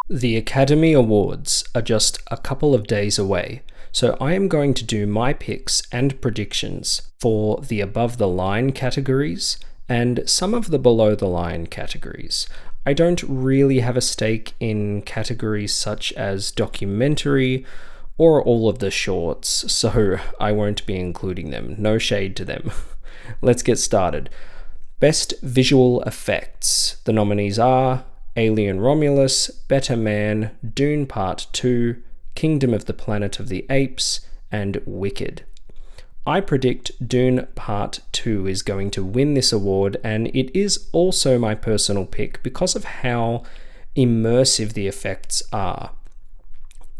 The Academy Awards are just a couple of days away, so I am going to do my picks and predictions for the above the line categories and some of the below the line categories. I don't really have a stake in categories such as documentary or all of the shorts, so I won't be including them. No shade to them. Let's get started. Best Visual Effects. The nominees are Alien Romulus, Better Man, Dune Part 2, Kingdom of the Planet of the Apes, and Wicked. I predict Dune Part 2 is going to win this award, and it is also my personal pick because of how immersive the effects are.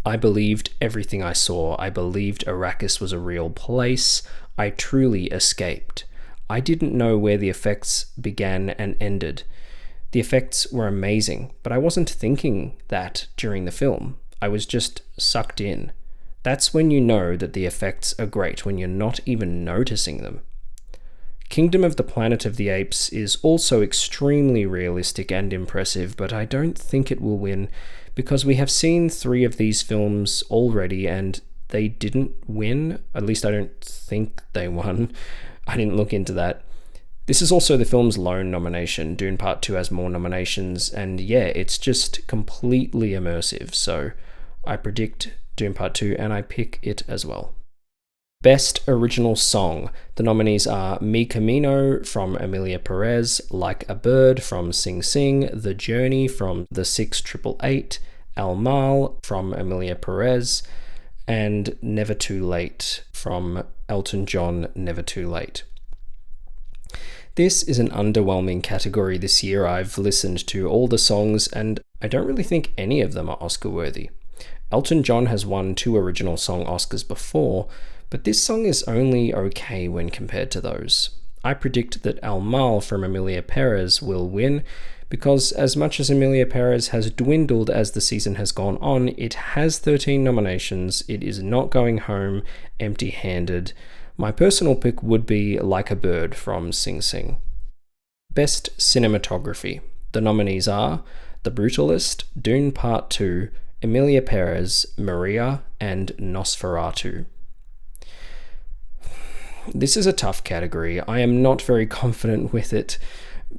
I believed everything I saw. I believed Arrakis was a real place. I truly escaped. I didn't know where the effects began and ended. The effects were amazing, but I wasn't thinking that during the film. I was just sucked in. That's when you know that the effects are great, when you're not even noticing them. Kingdom of the Planet of the Apes is also extremely realistic and impressive, but I don't think it will win because we have seen 3 of these films already and they didn't win. At least I don't think they won. I didn't look into that. This is also the film's lone nomination. Dune Part 2 has more nominations, and yeah, it's just completely immersive, so I predict Dune Part 2 and I pick it as well. Best Original Song. The nominees are Mi Camino from Emilia Perez, Like a Bird from Sing Sing, The Journey from The 6888, Al Mal from Emilia Perez, and Never Too Late from Elton John, Never Too Late. This is an underwhelming category this year. I've listened to all the songs and I don't really think any of them are Oscar worthy. Elton John has won 2 original song Oscars before, but this song is only okay when compared to those. I predict that Al Mal from Emilia Perez will win because as much as Emilia Perez has dwindled as the season has gone on, it has 13 nominations. It is not going home empty-handed. My personal pick would be Like a Bird from Sing Sing. Best Cinematography. The nominees are The Brutalist, Dune Part 2, Emilia Perez, Maria, and Nosferatu. This is a tough category. I am not very confident with it.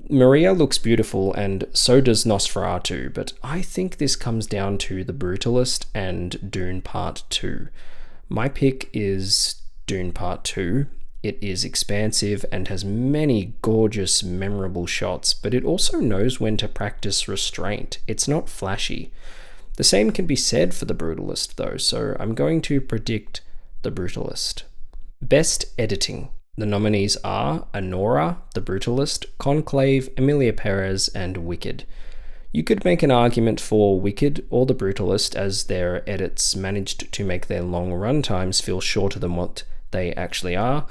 Maria looks beautiful and so does Nosferatu, but I think this comes down to The Brutalist and Dune Part 2. My pick is Dune Part 2. It is expansive and has many gorgeous, memorable shots, but it also knows when to practice restraint. It's not flashy. The same can be said for The Brutalist though, so I'm going to predict The Brutalist. Best Editing. The nominees are Anora, The Brutalist, Conclave, Emilia Perez, and Wicked. You could make an argument for Wicked or The Brutalist as their edits managed to make their long runtimes feel shorter than what they actually are.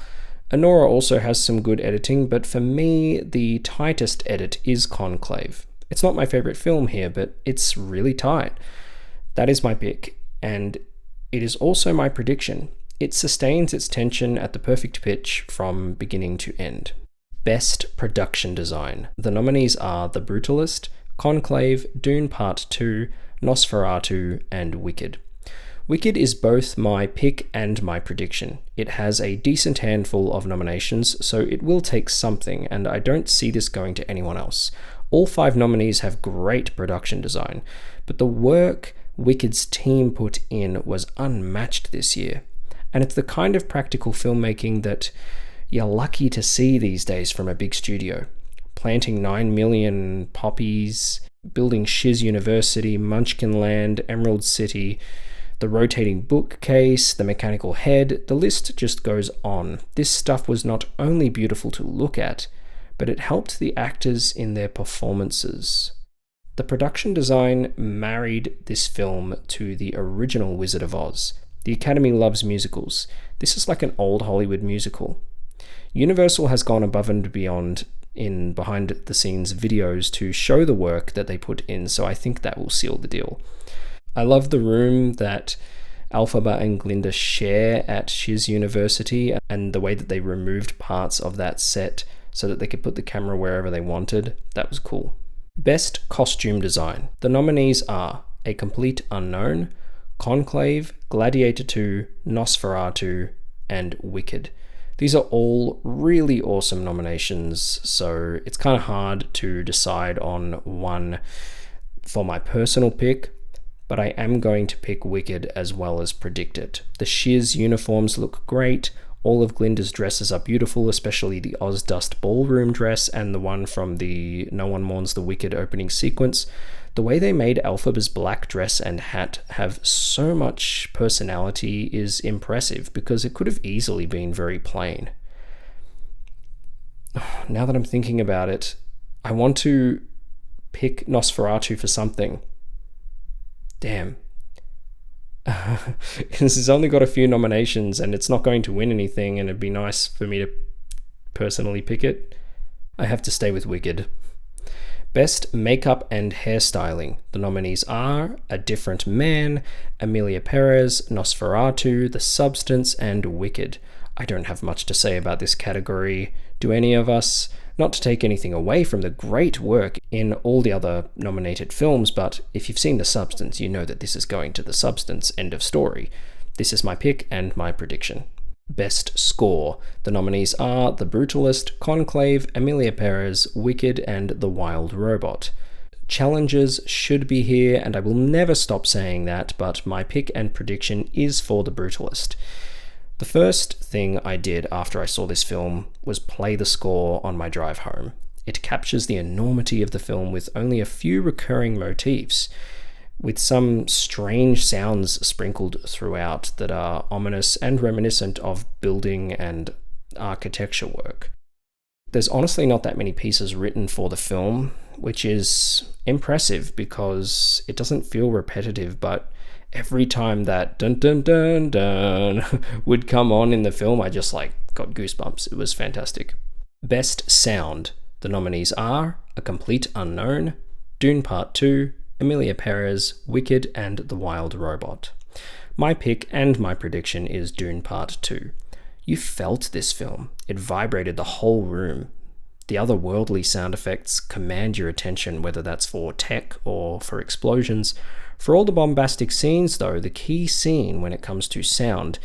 Anora also has some good editing, but for me, the tightest edit is Conclave. It's not my favorite film here, but it's really tight. That is my pick, and it is also my prediction. It sustains its tension at the perfect pitch from beginning to end. Best Production Design. The nominees are The Brutalist, Conclave, Dune Part 2, Nosferatu, and Wicked. Wicked is both my pick and my prediction. It has a decent handful of nominations, so it will take something, and I don't see this going to anyone else. All 5 nominees have great production design, but the work Wicked's team put in was unmatched this year. And it's the kind of practical filmmaking that you're lucky to see these days from a big studio. Planting 9 million poppies, building Shiz University, Munchkin Land, Emerald City, the rotating bookcase, the mechanical head, the list just goes on. This stuff was not only beautiful to look at, but it helped the actors in their performances. The production design married this film to the original Wizard of Oz. The Academy loves musicals. This is like an old Hollywood musical. Universal has gone above and beyond in behind-the-scenes videos to show the work that they put in, so I think that will seal the deal. I love the room that Elphaba and Glinda share at Shiz University and the way that they removed parts of that set so that they could put the camera wherever they wanted. That was cool. Best Costume Design. The nominees are A Complete Unknown, Conclave, Gladiator 2, Nosferatu, and Wicked. These are all really awesome nominations, so it's kind of hard to decide on one for my personal pick, but I am going to pick Wicked as well as Predict It. The Shiz uniforms look great. All of Glinda's dresses are beautiful, especially the Ozdust ballroom dress and the one from the No One Mourns the Wicked opening sequence. The way they made Elphaba's black dress and hat have so much personality is impressive, because it could have easily been very plain. Now that I'm thinking about it, I want to pick Nosferatu for something. Damn. This has only got a few nominations and it's not going to win anything, and it'd be nice for me to personally pick it. I have to stay with Wicked. Best Makeup and Hairstyling. The nominees are A Different Man, Emilia Perez, Nosferatu, The Substance, and Wicked. I don't have much to say about this category. Do any of us? Not to take anything away from the great work in all the other nominated films, but if you've seen The Substance, you know that this is going to The Substance, end of story. This is my pick and my prediction. Best Score. The nominees are The Brutalist, Conclave, Emilia Perez, Wicked, and The Wild Robot. Challenges should be here, and I will never stop saying that, but my pick and prediction is for The Brutalist. The first thing I did after I saw this film was play the score on my drive home. It captures the enormity of the film with only a few recurring motifs, with some strange sounds sprinkled throughout that are ominous and reminiscent of building and architecture work. There's honestly not that many pieces written for the film, which is impressive because it doesn't feel repetitive, but every time that dun dun dun dun would come on in the film, I just got goosebumps. It was fantastic. Best Sound. The nominees are A Complete Unknown, Dune Part 2, Emilia Perez, Wicked, and The Wild Robot. My pick and my prediction is Dune Part 2. You felt this film. It vibrated the whole room. The otherworldly sound effects command your attention, whether that's for tech or for explosions. For all the bombastic scenes, though, the key scene when it comes to sound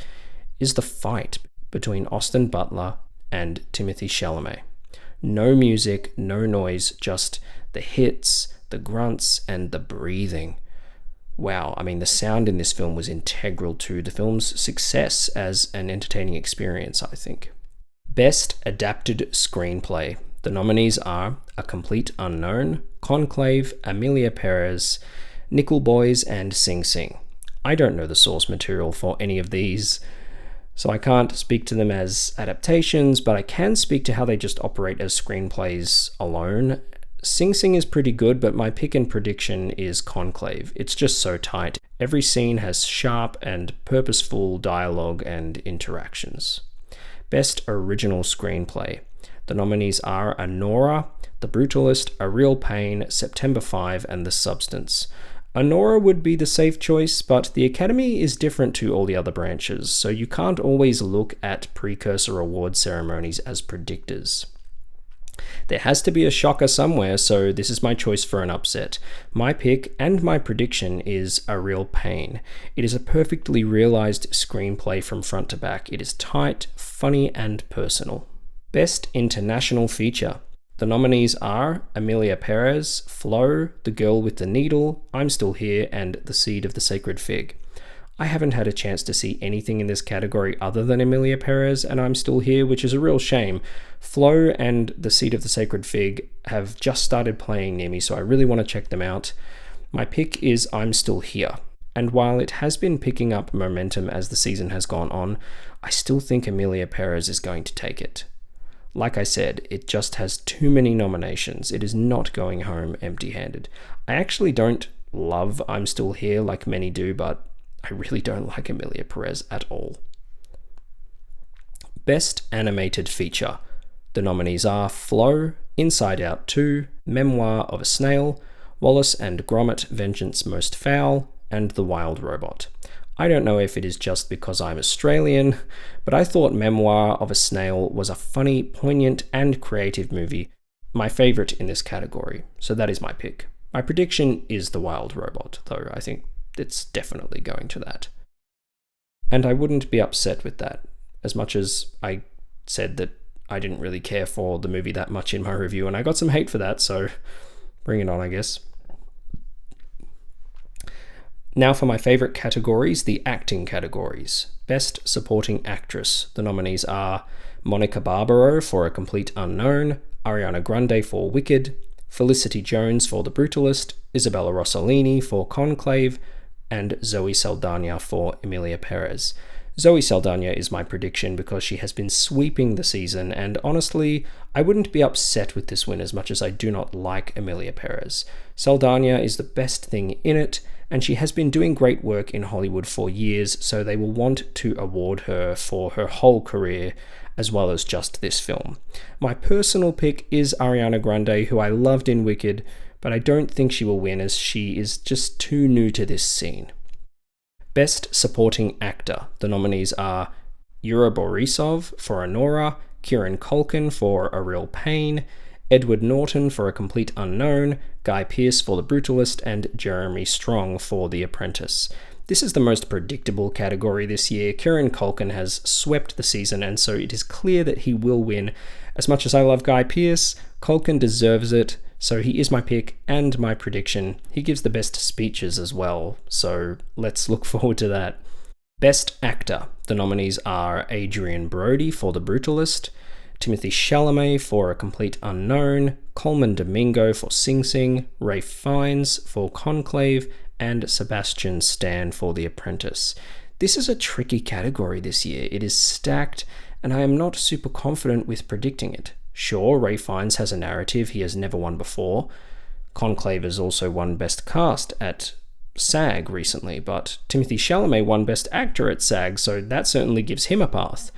is the fight between Austin Butler and Timothée Chalamet. No music, no noise, just the hits, the grunts, and the breathing. Wow, I mean, the sound in this film was integral to the film's success as an entertaining experience, I think. Best Adapted Screenplay. The nominees are A Complete Unknown, Conclave, Emilia Perez, Nickel Boys, and Sing Sing. I don't know the source material for any of these, so I can't speak to them as adaptations, but I can speak to how they just operate as screenplays alone. Sing Sing is pretty good, but my pick and prediction is Conclave. It's just so tight. Every scene has sharp and purposeful dialogue and interactions. Best Original Screenplay. The nominees are Anora, The Brutalist, A Real Pain, September 5, and The Substance. Anora would be the safe choice, but the Academy is different to all the other branches, so you can't always look at precursor award ceremonies as predictors. There has to be a shocker somewhere, so this is my choice for an upset. My pick and my prediction is A Real Pain. It is a perfectly realized screenplay from front to back. It is tight, funny, and personal. Best International Feature. The nominees are Emilia Perez, Flow, The Girl with the Needle, I'm Still Here, and The Seed of the Sacred Fig. I haven't had a chance to see anything in this category other than Emilia Perez and I'm Still Here, which is a real shame. Flow and The Seed of the Sacred Fig have just started playing near me, so I really want to check them out. My pick is I'm Still Here, and while it has been picking up momentum as the season has gone on, I still think Emilia Perez is going to take it. Like I said, it just has too many nominations. It is not going home empty-handed. I actually don't love I'm Still Here like many do, but I really don't like Emilia Perez at all. Best Animated Feature. The nominees are Flow, Inside Out 2, Memoir of a Snail, Wallace and Gromit: Vengeance Most Foul, and The Wild Robot. I don't know if it is just because I'm Australian, but I thought Memoir of a Snail was a funny, poignant, and creative movie, my favourite in this category, so that is my pick. My prediction is The Wild Robot, though. I think it's definitely going to that. And I wouldn't be upset with that, as much as I said that I didn't really care for the movie that much in my review, and I got some hate for that, so bring it on, I guess. Now for my favourite categories, the acting categories. Best Supporting Actress. The nominees are Monica Barbaro for A Complete Unknown, Ariana Grande for Wicked, Felicity Jones for The Brutalist, Isabella Rossellini for Conclave, and Zoe Saldana for Emilia Perez. Zoe Saldana is my prediction because she has been sweeping the season, and honestly, I wouldn't be upset with this win as much as I do not like Emilia Perez. Saldana is the best thing in it, and she has been doing great work in Hollywood for years, so they will want to award her for her whole career as well as just this film. My personal pick is Ariana Grande, who I loved in Wicked, but I don't think she will win as she is just too new to this scene. Best Supporting Actor. The nominees are Yura Borisov for Anora, Kieran Culkin for A Real Pain, Edward Norton for A Complete Unknown, Guy Pearce for The Brutalist, and Jeremy Strong for The Apprentice. This is the most predictable category this year. Kieran Culkin has swept the season, and so it is clear that he will win. As much as I love Guy Pearce, Culkin deserves it, so he is my pick and my prediction. He gives the best speeches as well, so let's look forward to that. Best Actor. The nominees are Adrian Brody for The Brutalist, Timothée Chalamet for A Complete Unknown, Coleman Domingo for Sing Sing, Ralph Fiennes for Conclave, and Sebastian Stan for The Apprentice. This is a tricky category this year. It is stacked, and I am not super confident with predicting it. Sure, Ralph Fiennes has a narrative he has never won before. Conclave has also won Best Cast at SAG recently, but Timothée Chalamet won Best Actor at SAG, so that certainly gives him a path.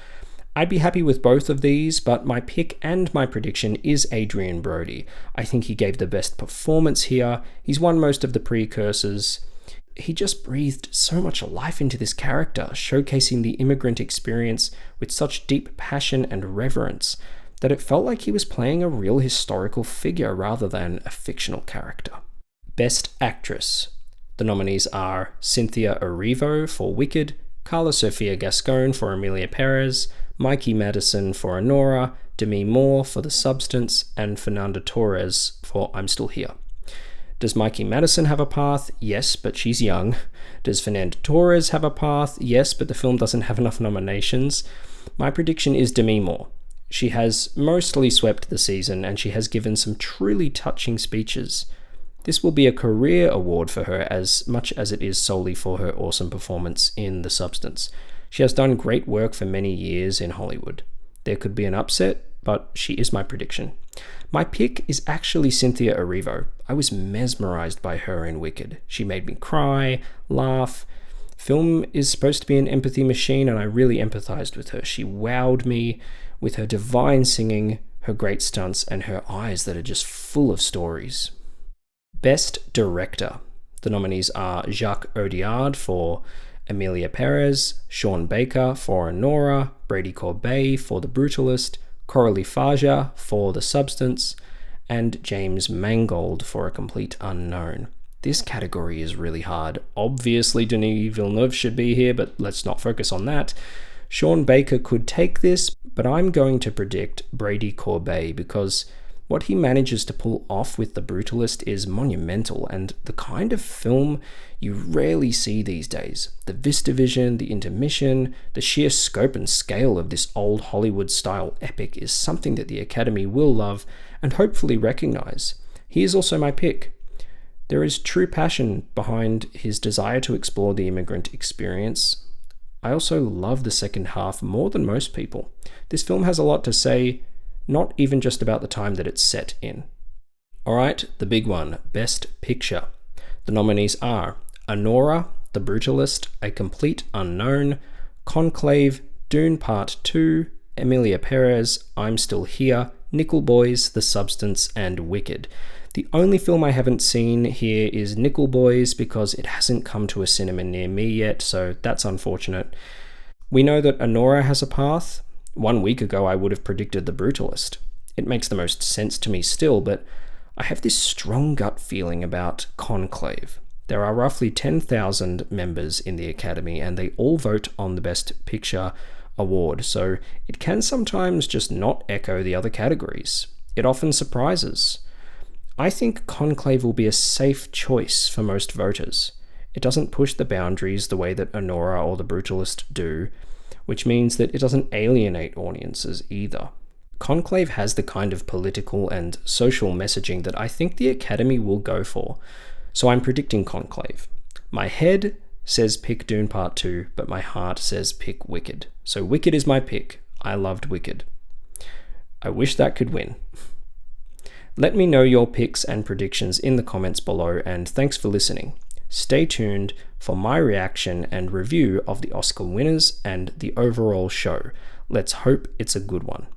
I'd be happy with both of these, but my pick and my prediction is Adrian Brody. I think he gave the best performance here. He's won most of the precursors. He just breathed so much life into this character, showcasing the immigrant experience with such deep passion and reverence that it felt like he was playing a real historical figure rather than a fictional character. Best Actress. The nominees are Cynthia Erivo for Wicked, Carla Sofia Gascon for Emilia Perez, Mikey Madison for Anora, Demi Moore for The Substance, and Fernanda Torres for I'm Still Here. Does Mikey Madison have a path? Yes, but she's young. Does Fernanda Torres have a path? Yes, but the film doesn't have enough nominations. My prediction is Demi Moore. She has mostly swept the season, and she has given some truly touching speeches. This will be a career award for her as much as it is solely for her awesome performance in The Substance. She has done great work for many years in Hollywood. There could be an upset, but she is my prediction. My pick is actually Cynthia Erivo. I was mesmerized by her in Wicked. She made me cry, laugh. Film is supposed to be an empathy machine, and I really empathized with her. She wowed me with her divine singing, her great stunts, and her eyes that are just full of stories. Best Director. The nominees are Jacques Audiard for Emilia Perez, Sean Baker for Anora, Brady Corbet for The Brutalist, Coralie Faja for The Substance, and James Mangold for A Complete Unknown. This category is really hard. Obviously, Denis Villeneuve should be here, but let's not focus on that. Sean Baker could take this, but I'm going to predict Brady Corbet because what he manages to pull off with The Brutalist is monumental and the kind of film you rarely see these days. The VistaVision, the intermission, the sheer scope and scale of this old Hollywood-style epic is something that the Academy will love and hopefully recognize. He is also my pick. There is true passion behind his desire to explore the immigrant experience. I also love the second half more than most people. This film has a lot to say, not even just about the time that it's set in. Alright, the big one, Best Picture. The nominees are Anora, The Brutalist, A Complete Unknown, Conclave, Dune Part 2, Emilia Perez, I'm Still Here, Nickel Boys, The Substance, and Wicked. The only film I haven't seen here is Nickel Boys because it hasn't come to a cinema near me yet, so that's unfortunate. We know that Anora has a path. 1 week ago I would have predicted The Brutalist. It makes the most sense to me still, but I have this strong gut feeling about Conclave. There are roughly 10,000 members in the Academy, and they all vote on the Best Picture award, so it can sometimes just not echo the other categories. It often surprises. I think Conclave will be a safe choice for most voters. It doesn't push the boundaries the way that Anora or The Brutalist do, which means that it doesn't alienate audiences either. Conclave has the kind of political and social messaging that I think the Academy will go for, so I'm predicting Conclave. My head says pick Dune Part 2, but my heart says pick Wicked. So Wicked is my pick. I loved Wicked. I wish that could win. Let me know your picks and predictions in the comments below, and thanks for listening. Stay tuned for my reaction and review of the Oscar winners and the overall show. Let's hope it's a good one.